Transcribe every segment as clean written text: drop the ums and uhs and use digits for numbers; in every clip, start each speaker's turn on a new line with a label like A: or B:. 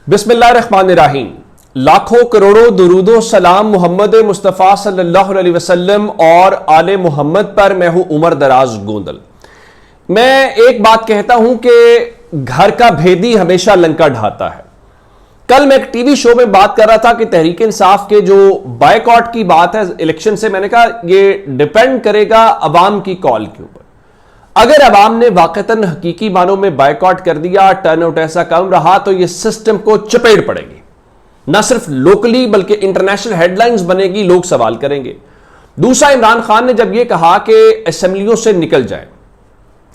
A: बिस्मिल्लाहिर्रहमानिर्रहीम। लाखों करोड़ों दुरूदो सलाम मोहम्मद मुस्तफ़ा सल्लल्लाहु अलैहि वसल्लम और आले मोहम्मद पर। मैं हूं उमर दराज गोंदल। मैं एक बात कहता हूं कि घर का भेदी हमेशा लंका ढाता है। कल मैं एक टीवी शो में बात कर रहा था कि तहरीक इंसाफ के जो बायकॉट की बात है इलेक्शन से, मैंने कहा ये डिपेंड करेगा अवाम की कॉल के ऊपर। अगर अवाम ने वाकईतन हकीकी मानों में बायकॉट कर दिया, टर्नआउट ऐसा कम रहा, तो ये सिस्टम को चपेट पड़ेगी। ना सिर्फ लोकली बल्कि इंटरनेशनल हेडलाइंस बनेगी, लोग सवाल करेंगे। दूसरा, इमरान खान ने जब यह कहा कि असेंबलियों से निकल जाए।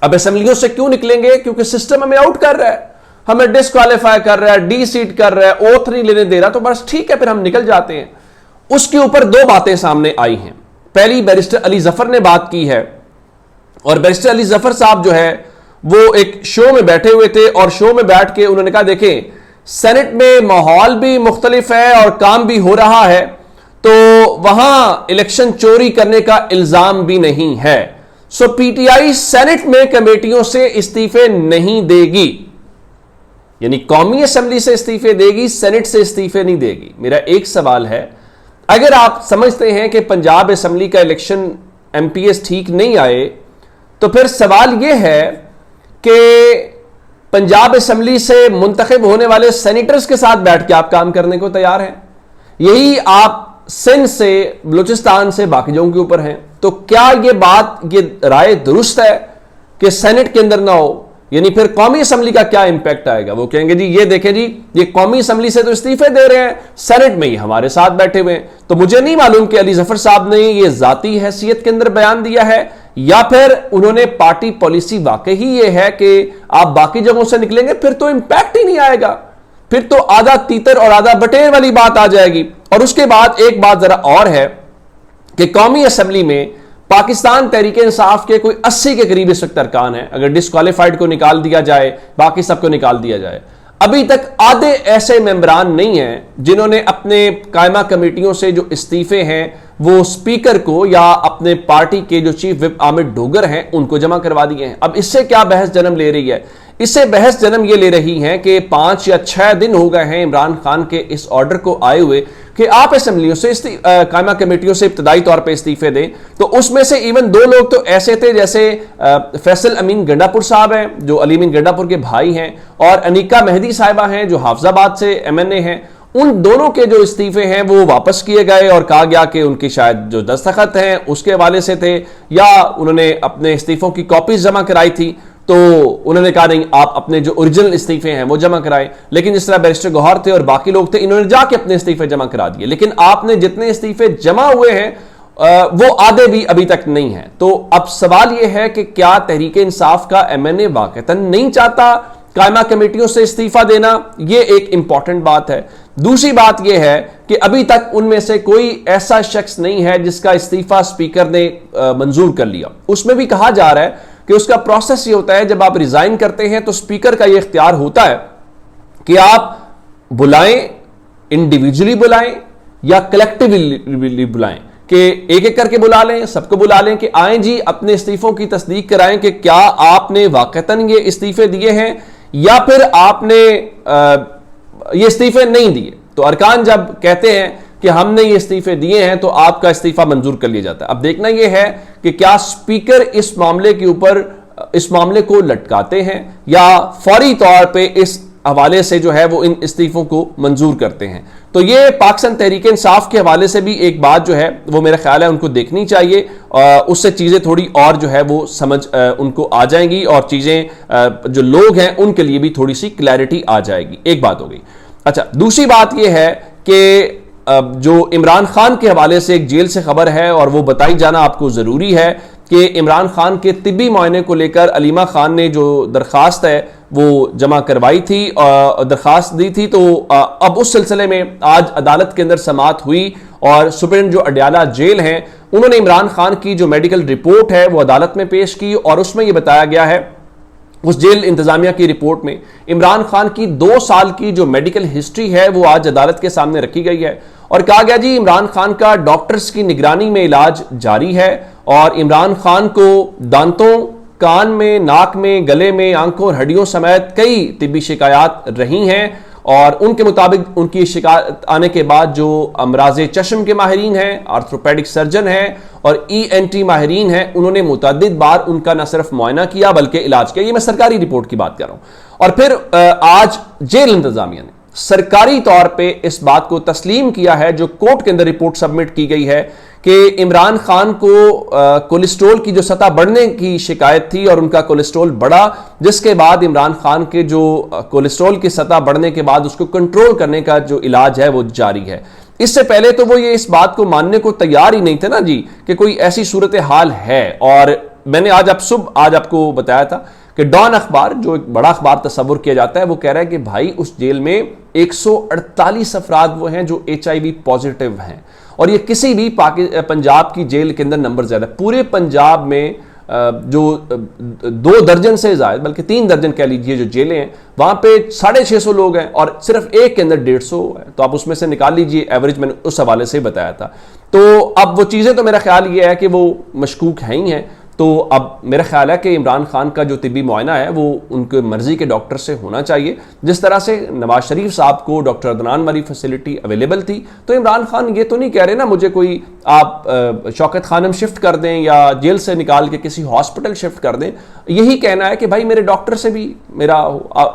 A: अब असेंबलियों से क्यों निकलेंगे? क्योंकि सिस्टम हमें आउट कर रहा है, हमें डिस्क्वालीफाई कर रहा है, डी सीट कर रहा है, ओथ नहीं लेने दे रहा, तो बस ठीक है, फिर हम निकल जाते हैं। उसके ऊपर दो बातें सामने आई हैं। पहली, बैरिस्टर अली जफर ने बात की है, और बैरिस्टर अली जफर साहब जो है वो एक शो में बैठे हुए थे और शो में बैठ के उन्होंने कहा देखें, सेनेट में माहौल भी मुख्तलिफ है और काम भी हो रहा है, तो वहां इलेक्शन चोरी करने का इल्जाम भी नहीं है। सो पीटीआई सेनेट में कमेटियों से इस्तीफे नहीं देगी, यानी कौमी असेंबली से इस्तीफे देगी, सेनेट से इस्तीफे नहीं देगी। मेरा एक सवाल है, अगर आप समझते हैं कि पंजाब असेंबली का इलेक्शन एमपीएस ठीक नहीं आए, तो फिर सवाल यह है कि पंजाब असेंबली से मुंतखब होने वाले सेनेटर्स के साथ बैठ के आप काम करने को तैयार हैं? यही आप सिंध से, बलूचिस्तान से, बाकी जगहों के ऊपर हैं। तो क्या यह बात, ये राय दुरुस्त है कि सेनेट के अंदर ना हो? यानी फिर कौमी असेंबली का क्या इंपैक्ट आएगा? वो कहेंगे जी ये देखें जी, ये कौमी असेंबली से तो इस्तीफे दे रहे हैं, सेनेट में ही हमारे साथ बैठे हुए हैं। तो मुझे नहीं मालूम कि अली जफर साहब ने ये जाती हैसियत के अंदर बयान दिया है या फिर उन्होंने पार्टी पॉलिसी वाकई ही ये है कि आप बाकी जगहों से निकलेंगे, फिर तो इंपैक्ट ही नहीं आएगा, फिर तो आधा तीतर और आधा बटेर वाली बात आ जाएगी। और उसके बाद एक बात जरा और है कि कौमी असेंबली में पाकिस्तान तहरीक इंसाफ के कोई 80 के करीब इस वक्त अरकान है। अगर डिस्क्वालीफाइड को निकाल दिया जाए, बाकी सबको निकाल दिया जाए, अभी तक आधे ऐसे मेंबरान नहीं हैं जिन्होंने अपने कायमा कमेटियों से जो इस्तीफे हैं वो स्पीकर को या अपने पार्टी के जो चीफ विप आमिर डोगर हैं उनको जमा करवा दिए हैं। अब इससे क्या बहस जन्म ले रही है? इससे बहस जन्म ये ले रही है कि 5 या 6 दिन हो गए हैं इमरान खान के इस ऑर्डर को आए हुए कि आप असेंबलियों से कायमा कमेटियों से इब्तदाई तौर पे इस्तीफे दें। तो उसमें से इवन 2 लोग तो ऐसे थे, जैसे फैसल अमीन गंडापुर साहब हैं जो अली अमीन गंडापुर के भाई हैं, और अनीका मेहदी साहिबा हैं जो हाफजाबाद से एमएनए हैं। उन दोनों के जो इस्तीफे हैं वो वापस किए गए और कहा गया कि उनकी शायद जो दस्तखत हैं उसके हवाले से थे, या उन्होंने अपने इस्तीफों की कॉपीज जमा कराई थी, तो उन्होंने कहा नहीं, आप अपने जो ओरिजिनल इस्तीफे हैं वो जमा कराएं। लेकिन जिस तरह बैरिस्टर गौहर थे और बाकी लोग थे, इन्होंने जाके अपने इस्तीफे जमा करा दिए। लेकिन आपने जितने इस्तीफे जमा हुए हैं वो आधे भी अभी तक नहीं है। तो अब सवाल यह है कि क्या तहरीक इंसाफ का एमएनए वाकईतन नहीं चाहता कायमा कमेटियों से इस्तीफा देना? यह एक इंपॉर्टेंट बात है। दूसरी बात यह है कि अभी तक उनमें से कोई ऐसा शख्स नहीं है जिसका इस्तीफा स्पीकर ने मंजूर कर लिया। उसमें भी कहा जा रहा है कि उसका प्रोसेस ये होता है, जब आप रिजाइन करते हैं तो स्पीकर का ये इख्तियार होता है कि आप बुलाएं, इंडिविजुअली बुलाएं या कलेक्टिवली बुलाएं, कि एक एक करके बुला लें, सबको बुला लें कि आएं जी, अपने इस्तीफों की तस्दीक कराएं कि क्या आपने वाकईतन ये इस्तीफे दिए हैं या फिर आपने ये इस्तीफे नहीं दिए। तो अरकान जब कहते हैं कि हमने ये इस्तीफे दिए हैं तो आपका इस्तीफा मंजूर कर लिया जाता है। अब देखना यह है कि क्या स्पीकर इस मामले के ऊपर, इस मामले को लटकाते हैं या फौरी तौर पे इस हवाले से जो है वो इन इस्तीफों को मंजूर करते हैं। तो ये पाकिस्तान तहरीक इंसाफ के हवाले से भी एक बात जो है वो मेरा ख्याल है उनको देखनी चाहिए, उससे चीजें थोड़ी और जो है वो समझ उनको आ जाएंगी और चीजें जो लोग हैं उनके लिए भी थोड़ी सी क्लैरिटी आ जाएगी। एक बात हो गई। अच्छा, दूसरी बात यह है कि जो इमरान खान के हवाले से एक जेल से खबर है और वो बताई जाना आपको जरूरी है कि इमरान खान के तिब्बी मुआयने को लेकर अलीमा खान ने जो दरखास्त है वो जमा करवाई थी, दरखास्त दी थी। तो अब उस सिलसिले में आज अदालत के अंदर समाअत हुई और सुप्रीम जो अडयाला जेल हैं उन्होंने इमरान खान की जो मेडिकल रिपोर्ट है वो अदालत में पेश की, और उसमें यह बताया गया है, उस जेल इंतजामिया की रिपोर्ट में इमरान खान की 2 साल की जो मेडिकल हिस्ट्री है वो आज अदालत के सामने रखी गई है और कहा गया जी इमरान खान का डॉक्टर्स की निगरानी में इलाज जारी है और इमरान खान को दांतों, कान में, नाक में, गले में, आंखों और हड्डियों समेत कई तिब्बी शिकायत रही हैं और उनके मुताबिक उनकी शिकायत आने के बाद जो अमराज़े चश्म के माहिरीन हैं, आर्थोपेडिक सर्जन हैं और ENT माहिरीन हैं, उन्होंने मुतअद्दिद बार उनका न सिर्फ मुआयना किया बल्कि इलाज किया। ये मैं सरकारी रिपोर्ट की बात कर रहा हूं। और फिर आज जेल इंतजामिया ने सरकारी तौर पे इस बात को तस्लीम किया है, जो कोर्ट के अंदर रिपोर्ट सबमिट की गई है, कि इमरान खान को कोलेस्ट्रॉल की जो सतह बढ़ने की शिकायत थी और उनका कोलेस्ट्रॉल बढ़ा, जिसके बाद इमरान खान के जो कोलेस्ट्रॉल की सतह बढ़ने के बाद उसको कंट्रोल करने का जो इलाज है वो जारी है। इससे पहले तो वो ये इस बात को मानने को तैयार ही नहीं थे ना जी कि कोई ऐसी सूरत हाल है। और मैंने आज आपको बताया था कि डॉन अखबार, जो एक बड़ा अखबार तस्वुर किया जाता है, वो कह रहा है कि भाई उस जेल में 148 अफराद वो हैं जो HIV पॉजिटिव हैं और ये किसी भी पंजाब की जेल के अंदर नंबर ज्यादा। पूरे पंजाब में जो 2 दर्जन से ज्यादा, बल्कि 3 दर्जन कह लीजिए जो जेलें हैं, वहां पे 650 लोग हैं और सिर्फ एक के अंदर 150 है। तो आप उसमें से निकाल लीजिए एवरेज, मैंने उस हवाले से बताया था। तो अब वो चीजें तो मेरा ख्याल ये है कि वो मशकूक हैं ही हैं। तो अब मेरा ख्याल है कि इमरान खान का जो तिब्बी मुआयना है वो उनके मर्जी के डॉक्टर से होना चाहिए। जिस तरह से नवाज शरीफ साहब को डॉक्टर अदनान वाली फैसिलिटी अवेलेबल थी, तो इमरान खान ये तो नहीं कह रहे ना मुझे कोई आप शौकत खानम शिफ्ट कर दें या जेल से निकाल के किसी हॉस्पिटल शिफ्ट कर दें। यही कहना है कि भाई मेरे डॉक्टर से भी मेरा,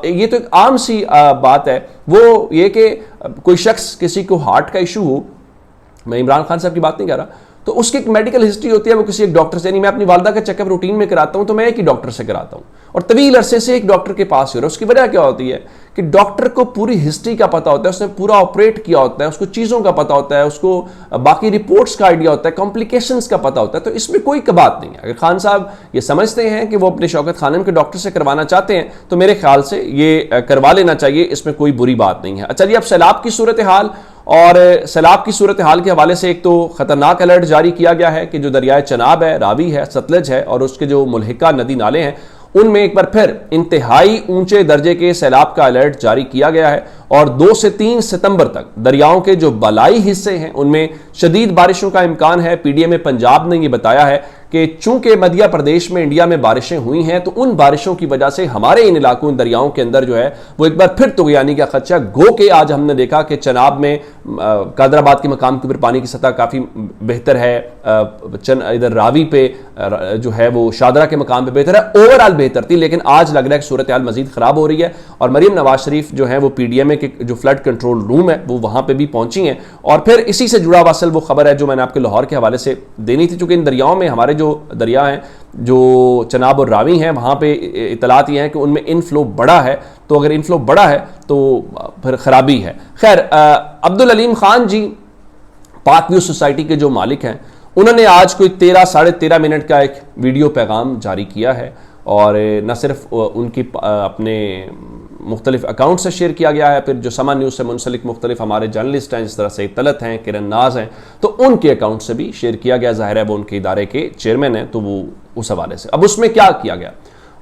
A: ये तो एक आम सी बात है। वो ये कि कोई शख्स किसी को हार्ट का इशू हो, मैं इमरान खान साहब की बात नहीं कर रहा, तो उसकी एक मेडिकल हिस्ट्री होती है, वो किसी एक डॉक्टर से नहीं। मैं अपनी वालदा का चेकअप रूटीन में कराता हूं तो मैं एक ही डॉक्टर से कराता हूं और तवील अरसे से एक डॉक्टर के पास हो रहा है। उसकी वजह क्या होती है कि डॉक्टर को पूरी हिस्ट्री का पता होता है, उसने पूरा ऑपरेट किया होता है, उसको चीज़ों का पता होता है, उसको बाकी रिपोर्ट्स का आइडिया होता है, कॉम्प्लिकेशंस का पता होता है। तो इसमें कोई बात नहीं है। अगर खान साहब ये समझते हैं कि वो अपने शौकत खानम के डॉक्टर से करवाना चाहते हैं तो मेरे ख्याल से ये करवा लेना चाहिए, इसमें कोई बुरी बात नहीं है। अच्छा जी, अब सैलाब की सूरत हाल, और सैलाब की सूरत हाल के हवाले से एक तो खतरनाक अलर्ट जारी किया गया है कि जो दरियाए चनाब है, रावी है, सतलज है और उसके जो मुल्हिका नदी नाले हैं, उनमें एक बार फिर इंतहाई ऊंचे दर्जे के सैलाब का अलर्ट जारी किया गया है। और 2 से 3 सितंबर तक दरियाओं के जो बलाई हिस्से हैं उनमें शदीद बारिशों का इम्कान है। PDM पंजाब ने यह बताया है कि चूंकि मध्य प्रदेश में इंडिया में बारिशें हुई हैं, तो उन बारिशों की वजह से हमारे इन इलाकों, दरियाओं के अंदर जो है वो एक बार फिर तुगयानी का खदशा। गो के आज हमने देखा कि चनाब में कादराबाद के मकाम के ऊपर पानी की सतह काफ़ी बेहतर है, इधर रावी पे जो है वो शादरा के मकाम पे बेहतर है, ओवरऑल बेहतर थी। लेकिन आज लग रहा है कि सूरत हाल मजीद खराब हो रही है और मरीम नवाज शरीफ जो है वो PDM के जो फ्लड कंट्रोल रूम है वो वहां पे भी पहुंची हैं। और फिर इसी से जुड़ा हुआ असल वो खबर है जो मैंने आपके लाहौर के हवाले से देनी थी, चूंकि इन दरियाओं में हमारे जो दरिया हैं, जो चनाब और रावी हैं, वहां पे इतलात ये हैं कि उनमें इनफ्लो बड़ा है। तो अगर इनफ्लो बड़ा है तो फिर खराबी है। खैर, अब्दुल अलीम खान जी पाक व्यू सोसाइटी के जो मालिक हैं, उन्होंने आज कोई 13 - 13.5 मिनट का एक वीडियो पैगाम जारी किया है और न सिर्फ उनकी अपने मुख्तलिफ अकाउंट से शेयर किया गया है, फिर जो समा न्यूज़ से मुंसलिक मुख्तलिफ हमारे जर्नलिस्ट हैं, जिस तरह से तलत हैं, किरण नाज हैं, तो उनके अकाउंट से भी शेयर किया गया। जाहिर है वो उनके इदारे के चेयरमैन हैं, तो वो उस हवाले से। अब उसमें क्या किया गया,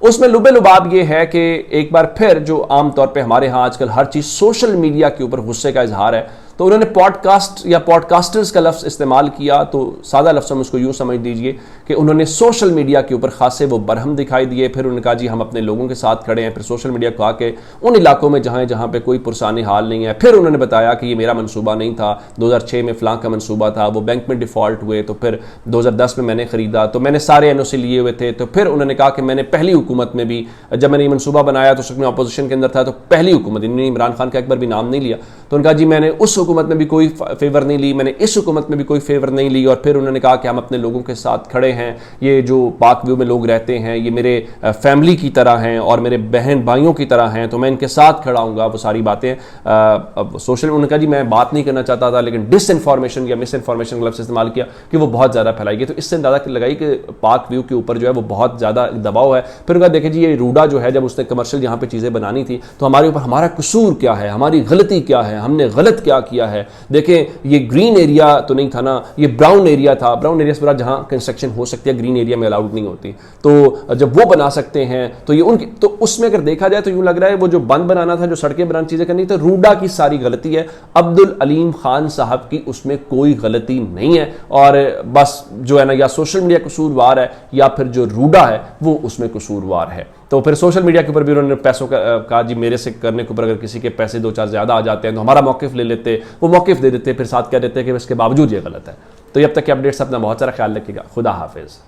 A: उसमें लुबे लुबाब ये है कि एक बार फिर जो आमतौर पर हमारे यहाँ आजकल हर चीज़ सोशल मीडिया के ऊपर गुस्से का इजहार है, तो उन्होंने पॉडकास्ट या पॉडकास्टर्स का लफ्ज़ इस्तेमाल किया। तो सादा लफ्ज़ हम उसको यूँ समझ लीजिए कि उन्होंने सोशल मीडिया के ऊपर खासे वो बरहम दिखाई दिए। फिर उन्होंने कहा जी हम अपने लोगों के साथ खड़े हैं। फिर सोशल मीडिया को आके उन इलाकों में जहाँ पे कोई पुरसानी हाल नहीं है, फिर उन्होंने बताया कि ये मेरा मनसूबा नहीं था, 2006 में फ़लाँ का मनसूबा था, वो बैंक में डिफ़ॉल्ट हुए, तो फिर 2010 में मैंने ख़रीदा, तो मैंने सारे NOC लिए हुए थे। तो फिर उन्होंने कहा कि मैंने पहली हुकूमत में भी, जब मैंने ये मनसूबा बनाया तो उसमें अपोजिशन के अंदर था, तो पहली हुकूमत, इन्होंने इमरान खान का एक बार भी नाम नहीं लिया, तो उन्होंने कहा जी मैंने उस हुकूमत में भी कोई फेवर नहीं ली, मैंने इस हुकूमत में भी कोई फेवर नहीं ली। और फिर उन्होंने कहा कि हम अपने लोगों के साथ खड़े हैं, ये जो पाक व्यू में लोग रहते हैं ये मेरे फैमिली की तरह हैं और मेरे बहन भाइयों की तरह हैं, तो मैं इनके साथ खड़ा हूँगा। वो सारी बातें सोशल, उन्होंने कहा जी मैं बात नहीं करना चाहता था, लेकिन डिसइंफॉर्मेशन या मिस इन्फॉर्मेशन लफ्ज़ इस्तेमाल किया कि वो बहुत ज़्यादा फैलाई गई। तो इससे अंदाजा लगाई कि पाक व्यू के ऊपर जो है वो बहुत ज़्यादा दबाव है। फिर उनका देखें जी ये रूडा जो है, जब उसने कमर्शियल यहाँ पे चीज़ें बनानी थी तो हमारे ऊपर हमारा कसूर क्या है, हमारी गलती क्या है, हमने गलत क्या किया है। देखें ये ग्रीन एरिया तो नहीं था ना, ये ब्राउन एरिया था। ब्राउन एरिया से पूरा जहां कंस्ट्रक्शन हो सकती है, ग्रीन एरिया में अलाउड नहीं होती, तो जब वो बना सकते हैं तो ये उनकी, तो उसमें अगर देखा जाए तो यूं लग रहा है वो जो बंद बनाना था, जो सड़कें बनानी, चीजें करनी, तो रूडा की सारी गलती है, अब्दुल अलीम खान साहब की उसमें कोई गलती नहीं है। और बस जो है ना, या सोशल मीडिया कसूरवार है या फिर जो रूडा है वो उसमें कसूरवार है। तो फिर सोशल मीडिया के ऊपर भी उन्होंने पैसों का कहा जी मेरे से करने के ऊपर अगर किसी के पैसे 2-4 ज़्यादा आ जाते हैं तो हमारा मौक़िफ़ ले लेते, वो मौक़िफ़ दे देते, फिर साथ कह देते कि इसके बावजूद ये गलत है। तो ये अब तक के अपडेट्स अपना बहुत सारा ख्याल रखिएगा। खुदा हाफिज़।